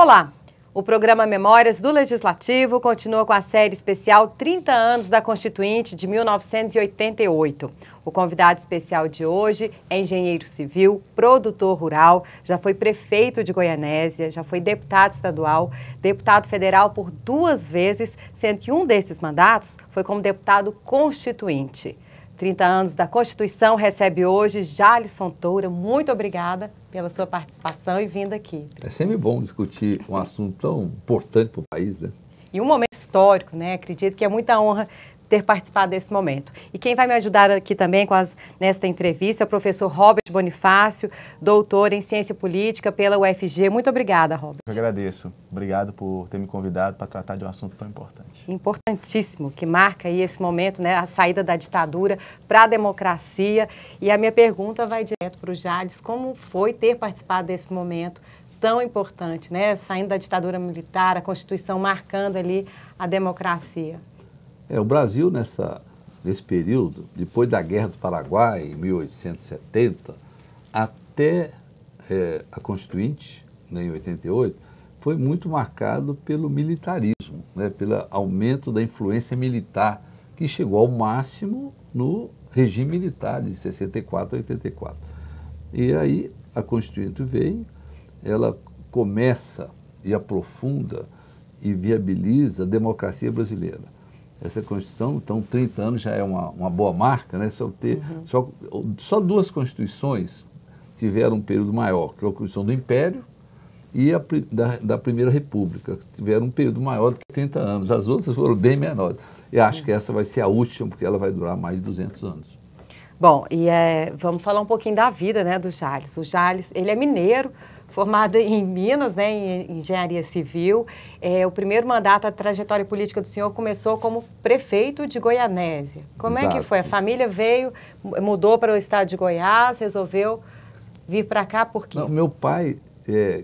Olá! O programa Memórias do Legislativo continua com a série especial 30 anos da Constituinte de 1988. O convidado especial de hoje é engenheiro civil, produtor rural, já foi prefeito de Goianésia, já foi deputado estadual, deputado federal por 2 vezes, sendo que um desses mandatos foi como deputado constituinte. 30 anos da Constituição recebe hoje Jales Fontoura. Muito obrigada pela sua participação e vinda aqui. É sempre bom discutir um assunto tão importante para o país, né? E um momento histórico, né? Acredito que é muita honra ter participado desse momento. E quem vai me ajudar aqui também nesta entrevista é o professor Robert Bonifácio, doutor em Ciência Política pela UFG. Muito obrigada, Robert. Eu agradeço. Obrigado por ter me convidado para tratar de um assunto tão importante. Importantíssimo, que marca aí esse momento, né? A saída da ditadura para a democracia. E a minha pergunta vai direto para o Jales. Como foi ter participado desse momento tão importante, né? Saindo da ditadura militar, a Constituição marcando ali a democracia. O Brasil, nesse período, depois da Guerra do Paraguai, em 1870, até a Constituinte, né, em 88, foi muito marcado pelo militarismo, né, pelo aumento da influência militar, que chegou ao máximo no regime militar de 64 a 84. E aí a Constituinte veio, ela começa e aprofunda e viabiliza a democracia brasileira. Essa Constituição, então, 30 anos já é uma boa marca, né? Só 2 Constituições tiveram um período maior, que é a Constituição do Império e da Primeira República, que tiveram um período maior do que 30 anos. As outras foram bem menores. E acho que essa vai ser a última, porque ela vai durar mais de 200 anos. Bom, e vamos falar um pouquinho da vida, né, do Jales. O Jales, ele é mineiro, formado em Minas, né, em engenharia civil. O primeiro mandato, a trajetória política do senhor começou como prefeito de Goianésia. Como Exato. É que foi? A família veio, mudou para o estado de Goiás, resolveu vir para cá por quê? Não, meu pai,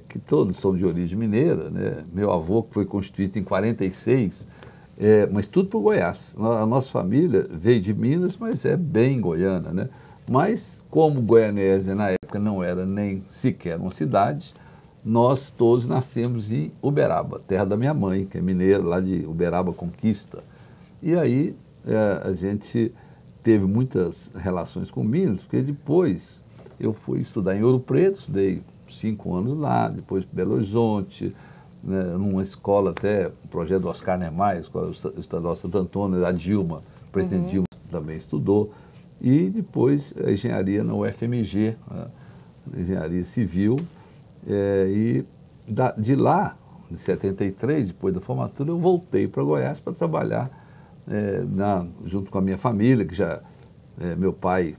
que todos são de origem mineira, né, meu avô, que foi constituído em 46, mas tudo por Goiás. A nossa família veio de Minas, mas é bem goiana, né? Mas, como Goianésia na época não era nem sequer uma cidade, nós todos nascemos em Uberaba, terra da minha mãe, que é mineira, lá de Uberaba Conquista. E aí a gente teve muitas relações com Minas, porque depois eu fui estudar em Ouro Preto, estudei 5 anos lá, depois Belo Horizonte, né, numa escola até, um projeto do Oscar Niemeyer, Escola Estadual Santo Antônio, a Dilma, o presidente Dilma também estudou. E depois a engenharia na UFMG, a engenharia civil, e de lá, em 73, depois da formatura, eu voltei para Goiás para trabalhar junto com a minha família, que meu pai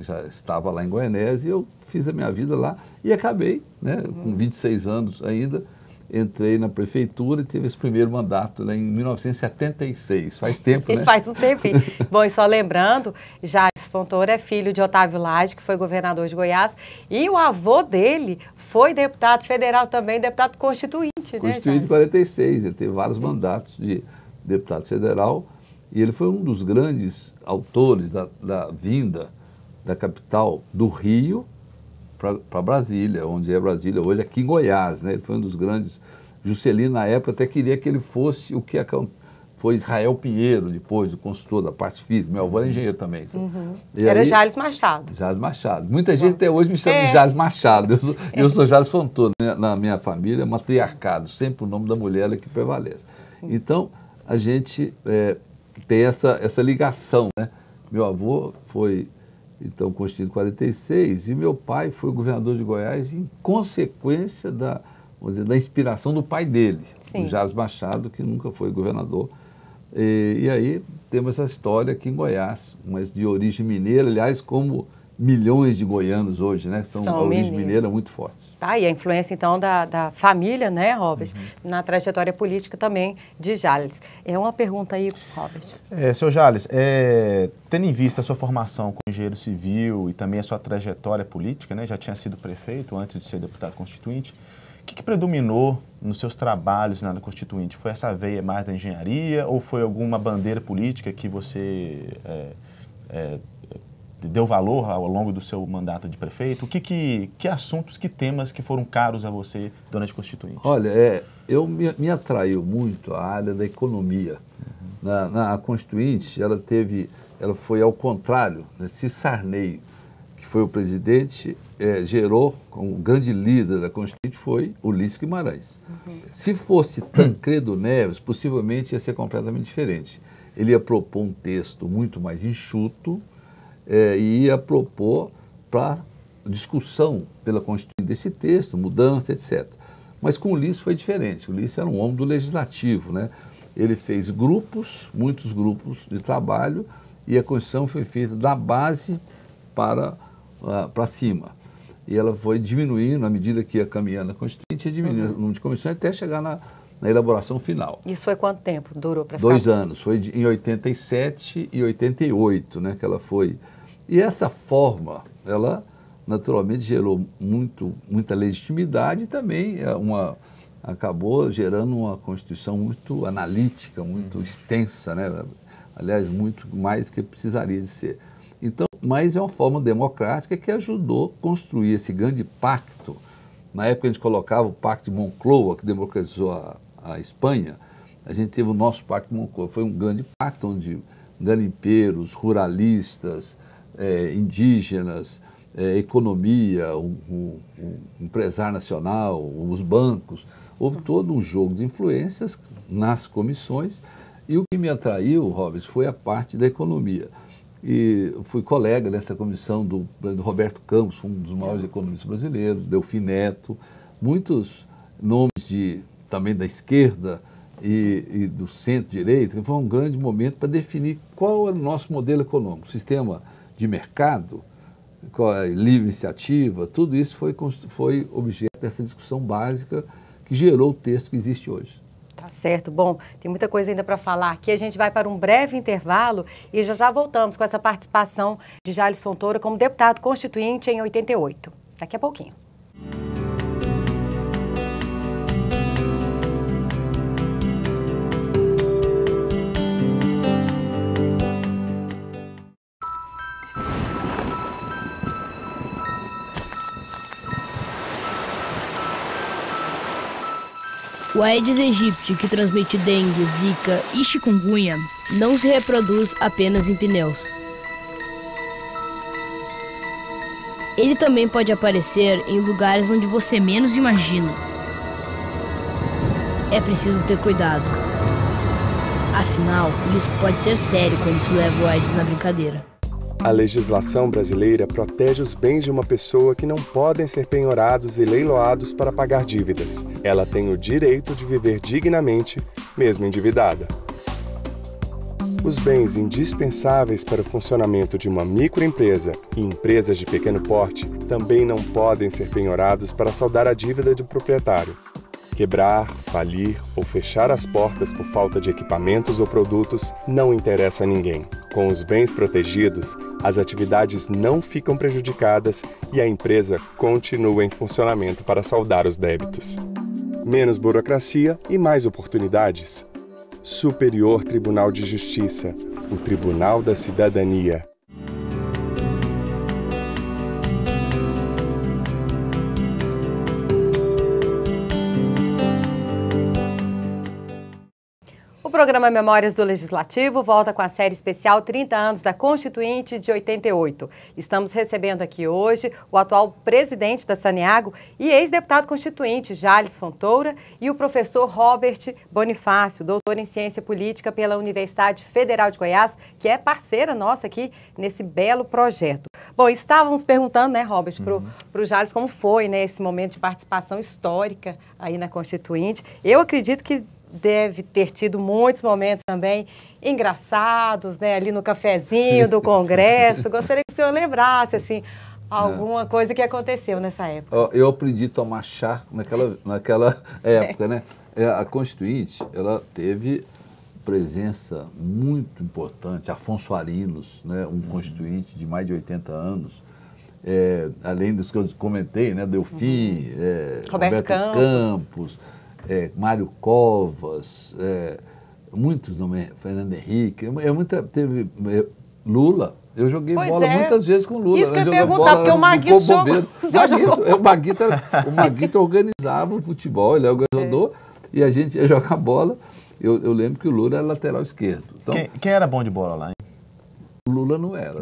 já estava lá em Goianésia, e eu fiz a minha vida lá e acabei, né, com 26 anos ainda, entrei na prefeitura e tive esse primeiro mandato, né, em 1976. Faz tempo, né? Faz um tempinho. Bom, e só lembrando, Jales Fontoura é filho de Otávio Lage, que foi governador de Goiás, e o avô dele foi deputado federal também, deputado constituinte, né, Constituinte em 46, ele teve vários mandatos de deputado federal, e ele foi um dos grandes autores da vinda da capital do Rio para Brasília, onde é Brasília hoje, aqui em Goiás, né? Ele foi um dos grandes. Juscelino, na época, até queria que ele fosse o que foi Israel Pinheiro, depois, o consultor da parte física. Meu avô era engenheiro também. Era aí, Jales Machado. Jales Machado. Muita gente até hoje me chama de Jales Machado. Eu sou Jales Fontoura. Na minha família é matriarcado, sempre o nome da mulher é que prevalece. Então, a gente tem essa ligação, né? Meu avô foi então constituído em 46, e meu pai foi governador de Goiás em consequência da inspiração do pai dele, o Jales Machado, que nunca foi governador. E aí temos essa história aqui em Goiás, mas de origem mineira, aliás, como milhões de goianos hoje, né? São a origem mineira muito forte. Tá, e a influência, então, da família, né, Robert, na trajetória política também de Jales. É uma pergunta aí, Robert. Seu Jales, tendo em vista a sua formação como engenheiro civil e também a sua trajetória política, né, já tinha sido prefeito antes de ser deputado constituinte, o que predominou nos seus trabalhos na Constituinte? Foi essa veia mais da engenharia ou foi alguma bandeira política que você deu valor ao longo do seu mandato de prefeito? Que assuntos, que temas que foram caros a você durante a Constituinte? Olha, me atraiu muito a área da economia. Na Constituinte, ela foi ao contrário, né? Se Sarney, que foi o presidente, gerou, como grande líder da Constituinte, foi Ulisses Guimarães. Se fosse Tancredo Neves, possivelmente ia ser completamente diferente. Ele ia propor um texto muito mais enxuto e ia propor para discussão pela Constituinte desse texto, mudança, etc. Mas com Ulisses foi diferente. Ulisses era um homem do legislativo, né? Ele fez muitos grupos de trabalho, e a Constituição foi feita da base para cima. E ela foi diminuindo, à medida que ia caminhando a Constituinte, ia diminuindo o número de comissões até chegar na elaboração final. Isso foi quanto tempo durou para ficar? 2 anos, foi em 87 e 88, né, que ela foi. E essa forma, ela naturalmente gerou muita legitimidade e também acabou gerando uma Constituição muito analítica, muito extensa, né? Aliás, muito mais que precisaria de ser. Então, mas é uma forma democrática que ajudou a construir esse grande pacto. Na época a gente colocava o Pacto de Moncloa, que democratizou a Espanha. A gente teve o nosso Pacto de Moncloa. Foi um grande pacto onde garimpeiros, ruralistas, indígenas, economia, o empresário nacional, os bancos. Houve todo um jogo de influências nas comissões. E o que me atraiu, Robert, foi a parte da economia. E fui colega dessa comissão do Roberto Campos, um dos maiores economistas brasileiros, Delfim Neto, muitos nomes também da esquerda e do centro-direita, que foi um grande momento para definir qual é o nosso modelo econômico, sistema de mercado, livre iniciativa, tudo isso foi objeto dessa discussão básica que gerou o texto que existe hoje. Tá certo. Bom, tem muita coisa ainda para falar aqui. A gente vai para um breve intervalo e já voltamos com essa participação de Jales Fontoura como deputado constituinte em 88. Daqui a pouquinho. O Aedes aegypti, que transmite dengue, zika e chikungunya, não se reproduz apenas em pneus. Ele também pode aparecer em lugares onde você menos imagina. É preciso ter cuidado. Afinal, o risco pode ser sério quando se leva o Aedes na brincadeira. A legislação brasileira protege os bens de uma pessoa que não podem ser penhorados e leiloados para pagar dívidas. Ela tem o direito de viver dignamente, mesmo endividada. Os bens indispensáveis para o funcionamento de uma microempresa e empresas de pequeno porte também não podem ser penhorados para saldar a dívida do proprietário. Quebrar, falir ou fechar as portas por falta de equipamentos ou produtos não interessa a ninguém. Com os bens protegidos, as atividades não ficam prejudicadas e a empresa continua em funcionamento para saldar os débitos. Menos burocracia e mais oportunidades. Superior Tribunal de Justiça, o Tribunal da Cidadania. O programa Memórias do Legislativo volta com a série especial 30 anos da Constituinte de 88. Estamos recebendo aqui hoje o atual presidente da Saneago e ex-deputado constituinte Jales Fontoura e o professor Robert Bonifácio, doutor em Ciência Política pela Universidade Federal de Goiás, que é parceira nossa aqui nesse belo projeto. Bom, estávamos perguntando, né, Robert, para o Jales como foi, né, esse momento de participação histórica aí na Constituinte. Eu acredito que deve ter tido muitos momentos também engraçados, né, ali no cafezinho do Congresso. Gostaria que o senhor lembrasse, assim, alguma coisa que aconteceu nessa época. Eu aprendi a tomar chá naquela época, né? A Constituinte, ela teve presença muito importante, Afonso Arinos, né, um constituinte de mais de 80 anos, além dos que eu comentei, né, Delfim, Roberto Campos, Mário Covas, muitos nomes, Fernando Henrique, teve Lula, Eu joguei Pois bola é. muitas vezes com o Lula. Isso que eu ia Joguei perguntar, bola porque o Maguito no jogou- bombeiro. o senhor jogou. O Maguito organizava o futebol, ele é organizador, e a gente ia jogar bola. Eu lembro que o Lula era lateral esquerdo. Então, Quem era bom de bola lá, hein? o Lula não era.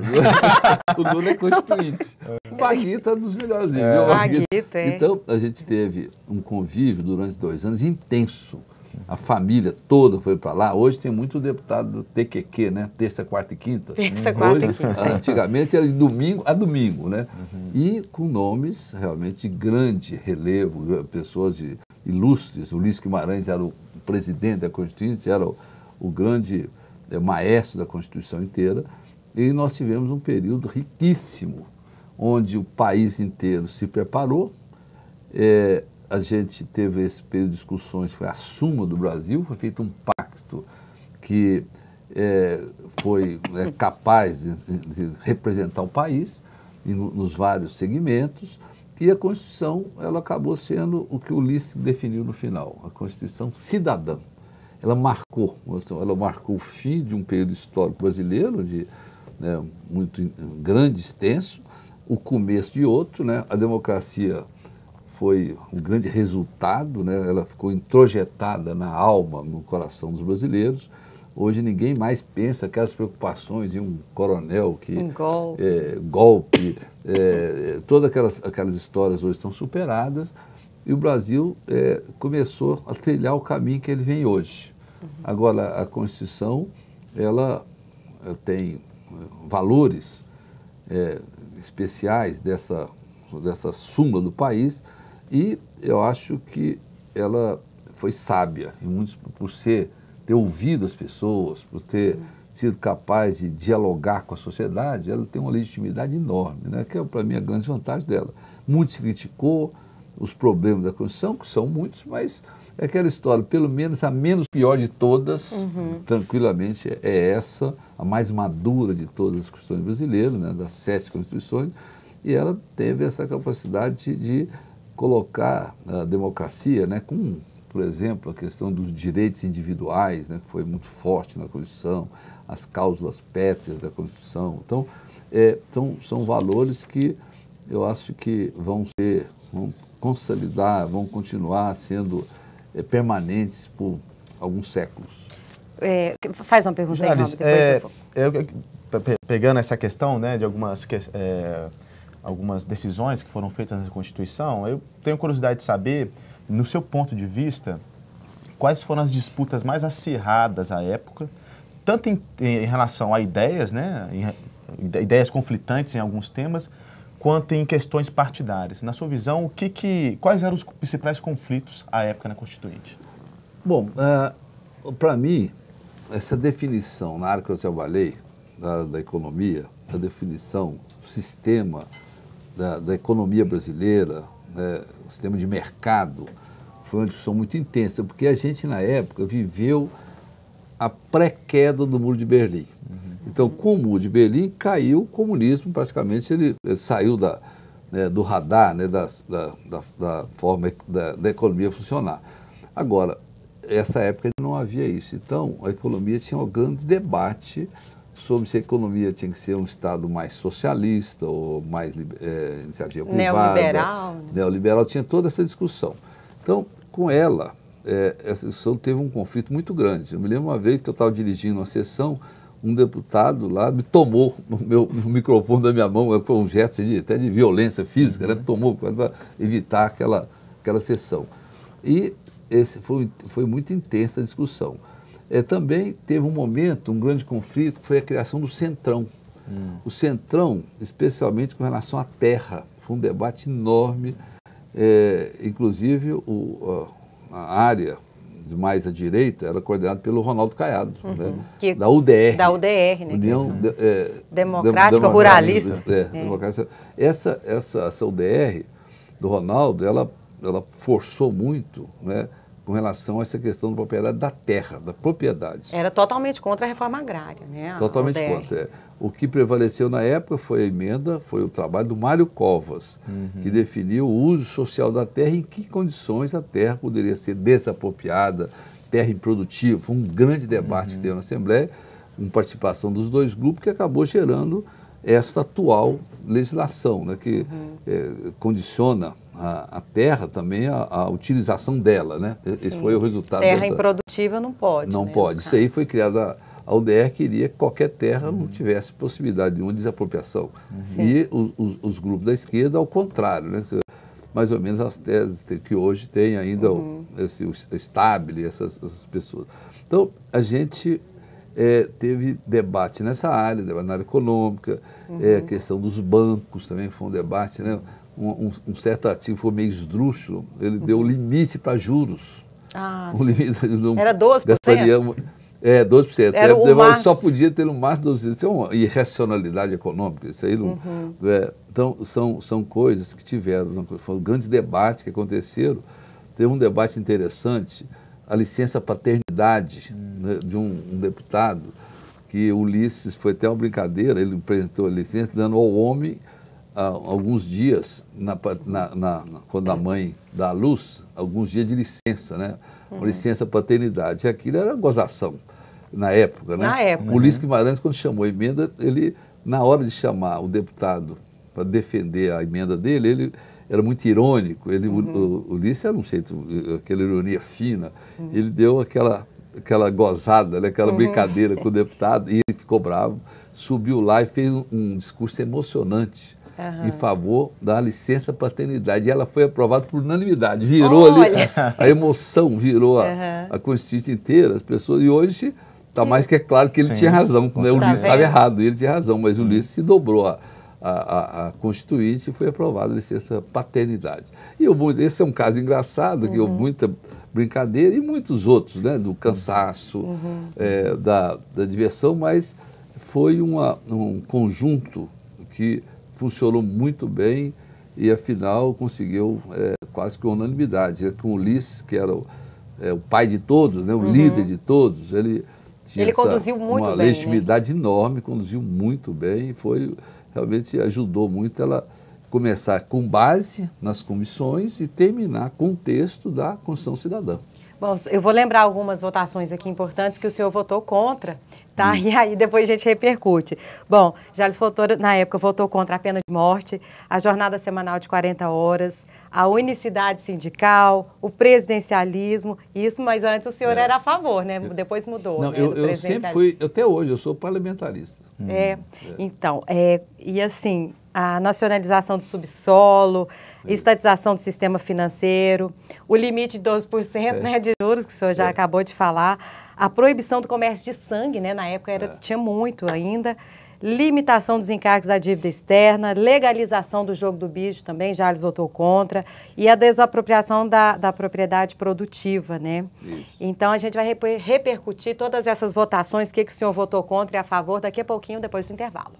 O Lula é constituinte. O Maguito é um dos melhores. Viu? Maguito, é. Então, a gente teve um convívio durante 2 anos intenso. A família toda foi para lá. Hoje tem muito deputado do TQQ, né? Terça, quarta e quinta. Terça, quarta e Hoje, quinta. antigamente era de domingo a domingo, né? E com nomes realmente de grande relevo, pessoas ilustres. O Ulisses Guimarães era o presidente da Constituinte, era o grande maestro da Constituição inteira. E nós tivemos um período riquíssimo, onde o país inteiro se preparou. A gente teve esse período de discussões, foi a Suma do Brasil, foi feito um pacto que foi capaz de representar o país nos vários segmentos, e a Constituição ela acabou sendo o que o Ulisses definiu no final, a Constituição cidadã. Ela marcou o fim de um período histórico brasileiro, muito grande, extenso, o começo de outro, né? A democracia foi um grande resultado, né? Ela ficou introjetada na alma, no coração dos brasileiros. Hoje ninguém mais pensa aquelas preocupações de um coronel que... golpe, todas aquelas histórias hoje estão superadas, e o Brasil começou a trilhar o caminho que ele vem hoje. Agora, a Constituição, ela tem valores especiais dessa suma do país, e eu acho que ela foi sábia, por ter ouvido as pessoas, por ter sido capaz de dialogar com a sociedade. Ela tem uma legitimidade enorme, né? Que é, para mim, a grande vantagem dela. Muito se criticou os problemas da Constituição, que são muitos, mas é aquela história, pelo menos a menos pior de todas, tranquilamente, é essa, a mais madura de todas as Constituições brasileiras, né? Das 7 Constituições, e ela teve essa capacidade de colocar a democracia, né, com, por exemplo, a questão dos direitos individuais, né, que foi muito forte na Constituição, as cláusulas pétreas da Constituição. Então, são valores que eu acho que vão consolidar, vão continuar sendo permanentes por alguns séculos. Faz uma pergunta aí, Rob, depois pegando essa questão, né, de algumas decisões que foram feitas na Constituição, eu tenho curiosidade de saber, no seu ponto de vista, quais foram as disputas mais acirradas à época, tanto em relação a ideias, né, ideias conflitantes em alguns temas, quanto em questões partidárias. Na sua visão, quais eram os principais conflitos à época na Constituinte? Bom, para mim, essa definição, na área que eu trabalhei, da economia, a definição, o sistema da economia brasileira, né, o sistema de mercado, foi uma discussão muito intensa, porque a gente, na época, viveu a pré-queda do Muro de Berlim. Então, com o Muro de Berlim, caiu o comunismo, praticamente ele saiu do radar, né, da forma da economia funcionar. Agora, essa época não havia isso. Então, a economia tinha um grande debate sobre se a economia tinha que ser um Estado mais socialista ou mais iniciativa privada. Neoliberal, tinha toda essa discussão. Então, com ela, essa discussão teve um conflito muito grande. Eu me lembro uma vez que eu estava dirigindo uma sessão, um deputado lá me tomou o microfone da minha mão, com um gesto até de violência física, né? Tomou para evitar aquela sessão. E foi muito intensa a discussão. Também teve um momento, um grande conflito, que foi a criação do Centrão. O Centrão, especialmente com relação à terra, foi um debate enorme. Inclusive, a área mais à direita era coordenada pelo Ronaldo Caiado, né? Da UDR. Da UDR, né? União Democrática Ruralista. Essa UDR do Ronaldo, ela forçou muito, né, com relação a essa questão da propriedade da terra, da propriedade. Era totalmente contra a reforma agrária, né? Totalmente contra. O que prevaleceu na época foi a emenda, foi o trabalho do Mário Covas, que definiu o uso social da terra e em que condições a terra poderia ser desapropriada, terra improdutiva. Foi um grande debate que teve na Assembleia, com participação dos dois grupos, que acabou gerando essa atual legislação, né, que condiciona a terra também, a utilização dela, né? Esse foi o resultado terra improdutiva não pode. Não né, pode. Isso aí foi criada, a UDR queria que qualquer terra não tivesse possibilidade de uma desapropriação. E os grupos da esquerda, ao contrário, né? Mais ou menos as teses que hoje tem ainda o Stabile, essas pessoas. Então, a gente teve debate nessa área, debate na área econômica, a questão dos bancos também foi um debate, né? Um certo artigo foi meio esdrúxulo, ele deu limite para juros. Um limite, era 12%? 12%. Só podia ter no máximo 12%. Isso é uma irracionalidade econômica. Isso aí não, então, são coisas que tiveram, foram grandes debates que aconteceram. Teve um debate interessante, a licença paternidade, né, de um deputado, que Ulisses, foi até uma brincadeira, ele apresentou a licença dando ao homem alguns dias, quando a mãe dá à luz, alguns dias de licença, né? Uma licença paternidade. E aquilo era gozação, na época, né? Na época. O Ulisses Guimarães, quando chamou a emenda, ele, na hora de chamar o deputado para defender a emenda dele, ele era muito irônico. O Ulisses era um jeito, aquela ironia fina, ele deu aquela gozada, né? Aquela brincadeira com o deputado, e ele ficou bravo, subiu lá e fez um discurso emocionante em favor da licença paternidade. E ela foi aprovada por unanimidade. Virou ali, a emoção virou a Constituinte inteira, as pessoas. E hoje está mais que claro que ele tinha razão, né? O Ulisses estava errado, ele tinha razão, mas o Ulisses se dobrou a Constituinte e foi aprovada a licença paternidade. E esse é um caso engraçado, que houve muita brincadeira e muitos outros, né? Do cansaço, da diversão, mas foi um conjunto que funcionou muito bem e, afinal, conseguiu quase que unanimidade. Com o Ulisses, que era o pai de todos, né, o líder de todos, ele tinha conduziu muito uma bem, legitimidade enorme, conduziu muito bem e realmente ajudou muito ela começar com base nas comissões e terminar com o texto da Constituição Cidadã. Bom, eu vou lembrar algumas votações aqui importantes que o senhor votou contra, tá? E aí depois a gente repercute. Bom, Jales Fontoura, na época, votou contra a pena de morte, a jornada semanal de 40 horas, a unicidade sindical, o presidencialismo, isso, mas antes o senhor era a favor, né? Depois mudou. Não, né, eu sempre fui, até hoje, eu sou parlamentarista. Então, e assim, a nacionalização do subsolo, estatização do sistema financeiro, o limite de 12% né, de juros, que o senhor já acabou de falar, a proibição do comércio de sangue, né, na época tinha muito ainda, limitação dos encargos da dívida externa, legalização do jogo do bicho também, Jales votou contra, e a desapropriação da propriedade produtiva, né? Isso. Então, a gente vai repercutir todas essas votações, o que o senhor votou contra e a favor, daqui a pouquinho, depois do intervalo.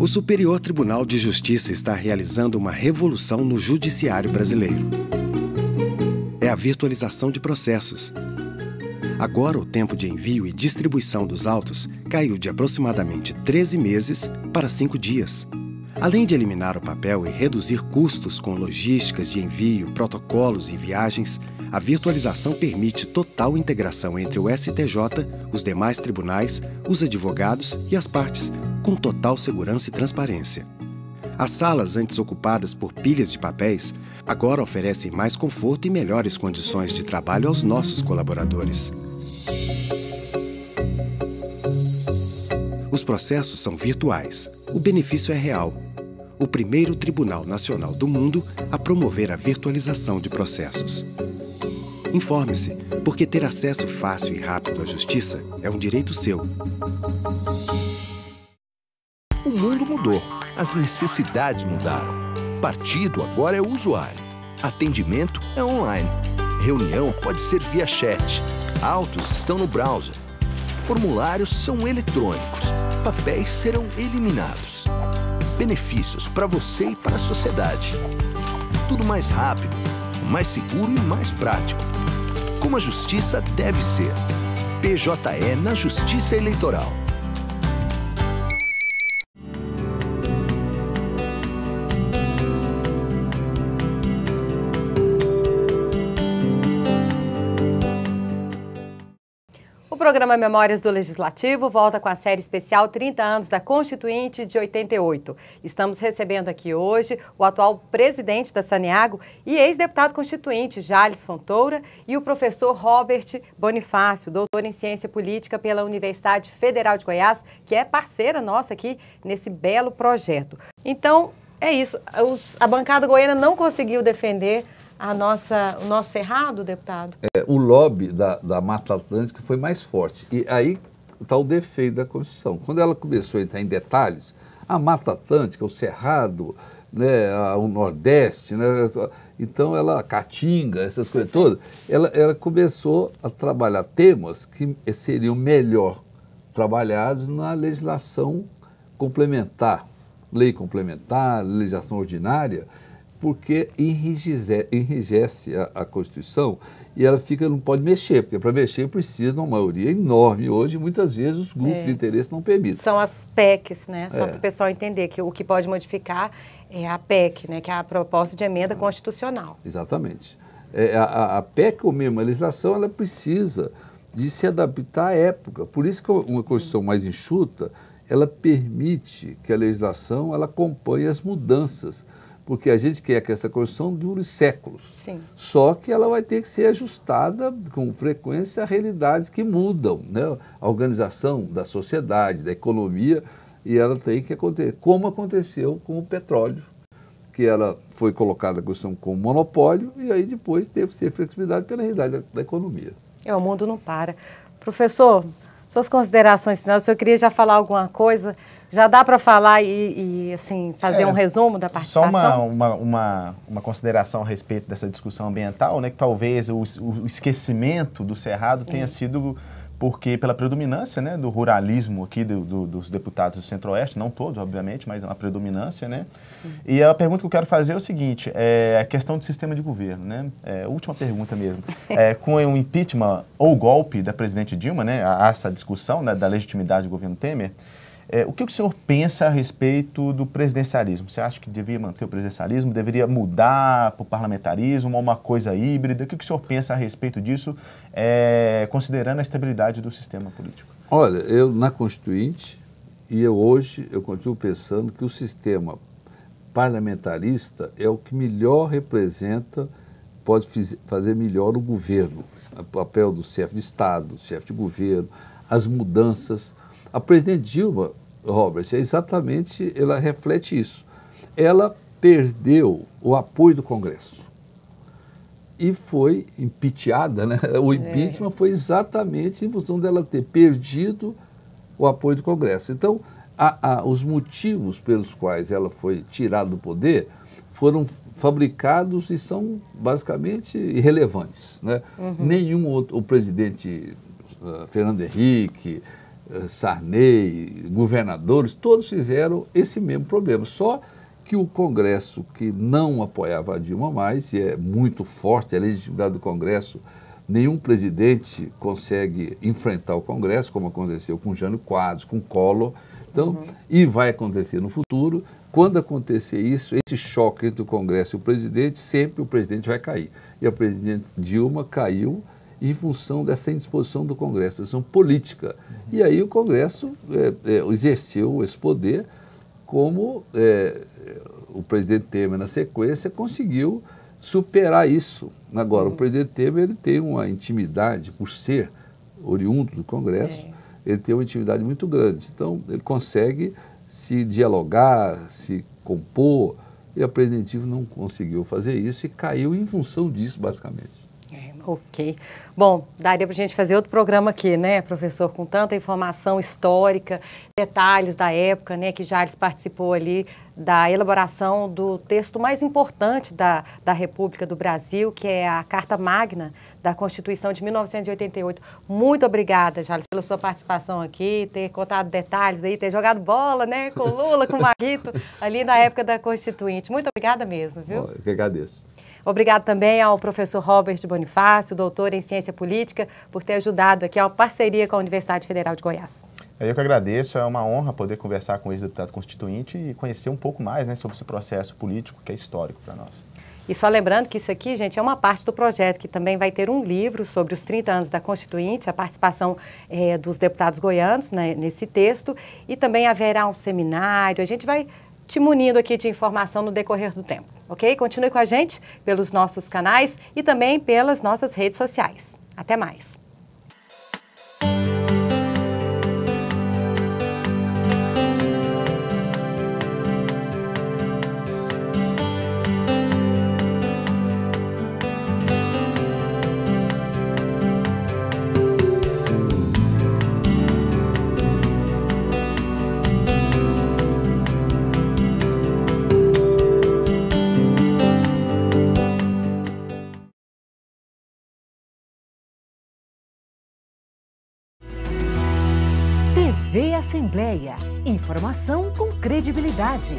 O Superior Tribunal de Justiça está realizando uma revolução no judiciário brasileiro. É a virtualização de processos. Agora, o tempo de envio e distribuição dos autos caiu de aproximadamente 13 meses para 5 dias. Além de eliminar o papel e reduzir custos com logísticas de envio, protocolos e viagens, a virtualização permite total integração entre o STJ, os demais tribunais, os advogados e as partes, com total segurança e transparência. As salas antes ocupadas por pilhas de papéis agora oferecem mais conforto e melhores condições de trabalho aos nossos colaboradores. Os processos são virtuais. O benefício é real. O primeiro Tribunal Nacional do mundo a promover a virtualização de processos. Informe-se, porque ter acesso fácil e rápido à justiça é um direito seu. O mundo mudou, as necessidades mudaram. Partido agora é o usuário. Atendimento é online. Reunião pode ser via chat. Autos estão no browser. Formulários são eletrônicos. Papéis serão eliminados. Benefícios para você e para a sociedade. Tudo mais rápido, mais seguro e mais prático. Como a justiça deve ser. PJE na Justiça Eleitoral. programa Memórias do Legislativo volta com a série especial 30 anos da Constituinte de 88. Estamos recebendo aqui hoje o atual presidente da Saneago e ex-deputado constituinte, Jales Fontoura, e o professor Robert Bonifácio, doutor em Ciência Política pela Universidade Federal de Goiás, que é parceira nossa aqui nesse belo projeto. Então, é isso. A bancada goiana não conseguiu defender o nosso cerrado, deputado? O lobby da Mata Atlântica foi mais forte. E aí está o defeito da Constituição. Quando ela começou a entrar em detalhes, a Mata Atlântica, o Cerrado, né, o Nordeste, né, então a Caatinga, essas coisas todas, ela começou a trabalhar temas que seriam melhor trabalhados na legislação complementar, lei complementar, legislação ordinária, porque enrijece a Constituição e ela não pode mexer, porque para mexer precisa de uma maioria enorme hoje e muitas vezes os grupos de interesse não permitem. São as PECs, né? Só para o pessoal entender que o que pode modificar é a PEC, né? Que é a proposta de emenda constitucional. Exatamente. A PEC, ou mesmo a legislação, ela precisa de se adaptar à época. Por isso que uma Constituição mais enxuta, ela permite que a legislação ela acompanhe as mudanças. Porque a gente quer que essa Constituição dure séculos. Sim. Só que ela vai ter que ser ajustada com frequência a realidades que mudam, né? A organização da sociedade, da economia, e ela tem que acontecer, como aconteceu com o petróleo, que ela foi colocada a Constituição como monopólio e aí depois teve que ser flexibilidade pela realidade da economia. O mundo não para. Professor, suas considerações finais, o senhor queria já falar alguma coisa? Já dá para falar e assim, fazer um resumo da participação? Só uma consideração a respeito dessa discussão ambiental, né, que talvez o esquecimento do Cerrado tenha sido pela predominância, né, do ruralismo aqui dos deputados do Centro-Oeste, não todos, obviamente, mas uma predominância, né? E a pergunta que eu quero fazer é o seguinte, a questão do sistema de governo, né? Última pergunta mesmo. Com o impeachment ou golpe da presidente Dilma, né, essa discussão, né, da legitimidade do governo Temer, o que o senhor pensa a respeito do presidencialismo? Você acha que deveria manter o presidencialismo, deveria mudar para o parlamentarismo, ou uma coisa híbrida? O que o senhor pensa a respeito disso, considerando a estabilidade do sistema político? Olha, eu na Constituinte, hoje eu continuo pensando que o sistema parlamentarista é o que melhor representa, pode fazer melhor o governo, o papel do chefe de Estado, do chefe de governo, as mudanças. A presidente Dilma, Robert, ela reflete isso. Ela perdeu o apoio do Congresso e foi impeachada, né? O impeachment foi exatamente em função dela ter perdido o apoio do Congresso. Então, os motivos pelos quais ela foi tirada do poder foram fabricados e são basicamente irrelevantes, né? Nenhum outro, o presidente Fernando Henrique, Sarney, governadores, todos fizeram esse mesmo problema, só que o Congresso, que não apoiava a Dilma mais, e é muito forte a legitimidade do Congresso, nenhum presidente consegue enfrentar o Congresso, como aconteceu com Jânio Quadros, com Collor, então, e vai acontecer no futuro. Quando acontecer isso, esse choque entre o Congresso e o presidente, sempre o presidente vai cair. E a presidente Dilma caiu em função dessa indisposição do Congresso, disposição política. E aí o Congresso exerceu esse poder como o presidente Temer, na sequência, conseguiu superar isso. Agora, o presidente Temer ele tem uma intimidade, por ser oriundo do Congresso, ele tem uma intimidade muito grande. Então, ele consegue se dialogar, se compor, e a presidente Dilma não conseguiu fazer isso e caiu em função disso, basicamente. Ok. Bom, daria para a gente fazer outro programa aqui, né, professor, com tanta informação histórica, detalhes da época, né, que Jales participou ali da elaboração do texto mais importante da República do Brasil, que é a Carta Magna da Constituição de 1988. Muito obrigada, Jales, pela sua participação aqui, ter contado detalhes aí, ter jogado bola, né, com Lula, com Marquito, ali na época da Constituinte. Muito obrigada mesmo, viu? Eu que agradeço. Obrigado também ao professor Robert Bonifácio, doutor em Ciência Política, por ter ajudado aqui a uma parceria com a Universidade Federal de Goiás. Eu que agradeço, é uma honra poder conversar com o ex-deputado constituinte e conhecer um pouco mais, né, sobre esse processo político que é histórico para nós. E só lembrando que isso aqui, gente, é uma parte do projeto, que também vai ter um livro sobre os 30 anos da Constituinte, a participação dos deputados goianos, né, nesse texto, e também haverá um seminário. A gente vai te munindo aqui de informação no decorrer do tempo, ok? Continue com a gente pelos nossos canais e também pelas nossas redes sociais. Até mais! TV Assembleia. Informação com credibilidade.